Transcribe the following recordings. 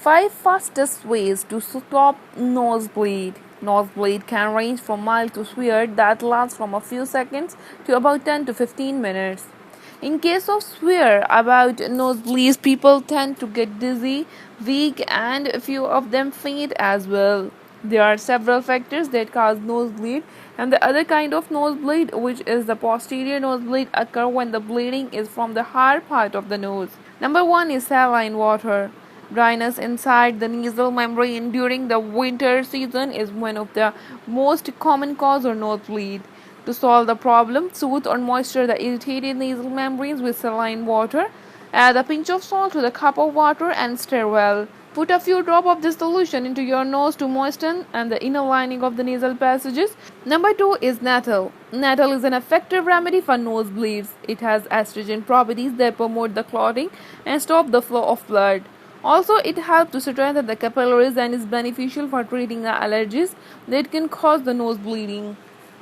5 fastest ways to stop nosebleed. Nosebleed can range from mild to severe that lasts from a few seconds to about 10 to 15 minutes. In case of severe about nosebleeds, people tend to get dizzy, weak, and a few of them faint as well. There are several factors that cause nosebleed, and the other kind of nosebleed, which is the posterior nosebleed, occur when the bleeding is from the hard part of the nose. Number 1 is saline water. Dryness inside the nasal membrane during the winter season is one of the most common cause of nosebleed. To solve the problem, soothe or moisture the irritated nasal membranes with saline water. Add a pinch of salt to the cup of water and stir well. Put a few drops of this solution into your nose to moisten and the inner lining of the nasal passages. Number 2 is nettle. Nettle is an effective remedy for nosebleeds. It has astringent properties that promote the clotting and stop the flow of blood. Also, it helps to strengthen the capillaries and is beneficial for treating the allergies that can cause the nose bleeding.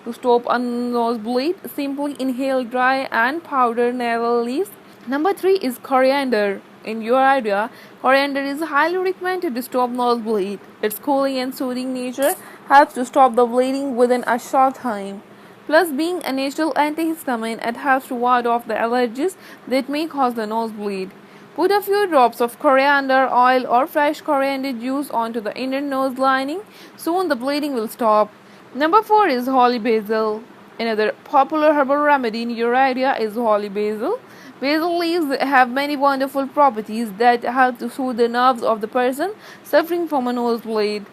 To stop a nosebleed, simply inhale dry and powdered nettle leaves. Number 3 is coriander. In your area, coriander is highly recommended to stop nosebleed. Its cooling and soothing nature helps to stop the bleeding within a short time. Plus, being a natural antihistamine, it helps to ward off the allergies that may cause the nosebleed. Put a few drops of coriander oil or fresh coriander juice onto the inner nose lining. Soon the bleeding will stop. Number 4 is holy basil. Another popular herbal remedy in your area is holy basil. Basil leaves have many wonderful properties that help to soothe the nerves of the person suffering from a nosebleed.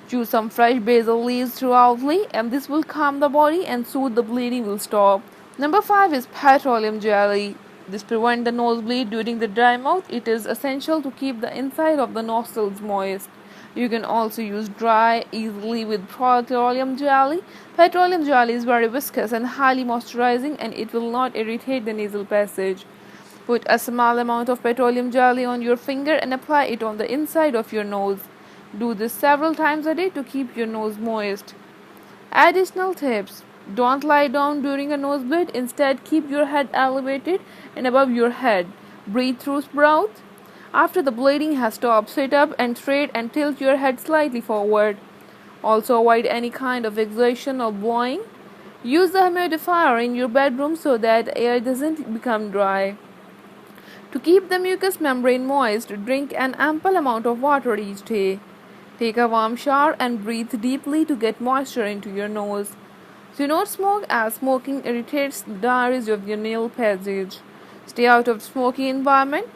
Choose some fresh basil leaves throughoutly, and this will calm the body and soothe the bleeding will stop. Number 5 is petroleum jelly. This prevents the nosebleed during the dry mouth. It is essential to keep the inside of the nostrils moist. You can also use dry easily with petroleum jelly. Petroleum jelly is very viscous and highly moisturizing, and it will not irritate the nasal passage. Put a small amount of petroleum jelly on your finger and apply it on the inside of your nose. Do this several times a day to keep your nose moist. Additional tips: don't lie down during a nosebleed. Instead, keep your head elevated and above your head. Breathe through mouth. After the bleeding has stopped, sit up and straight and tilt your head slightly forward. Also, avoid any kind of exertion or blowing. Use the humidifier in your bedroom so that air doesn't become dry. To keep the mucous membrane moist, drink an ample amount of water each day. Take a warm shower and breathe deeply to get moisture into your nose. Do not smoke, as smoking irritates the areas of your nasal passage. Stay out of smoky environment.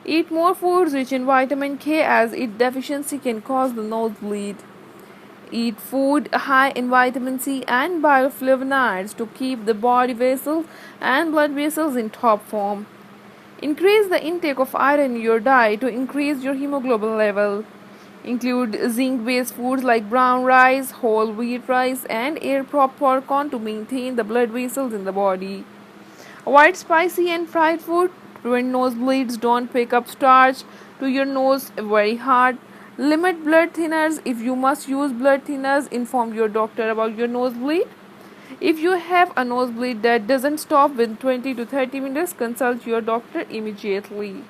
Eat more foods rich in vitamin K, as its deficiency can cause the nosebleed. Eat food high in vitamin C and bioflavonoids to keep the body vessels and blood vessels in top form. Increase the intake of iron in your diet to increase your hemoglobin level. Include zinc-based foods like brown rice, whole wheat rice, and air-popped popcorn to maintain the blood vessels in the body. Avoid spicy and fried food. Prevent nosebleeds. Don't pick up starch to your nose very hard. Limit blood thinners. If you must use blood thinners, inform your doctor about your nosebleed. If you have a nosebleed that doesn't stop within 20 to 30 minutes, consult your doctor immediately.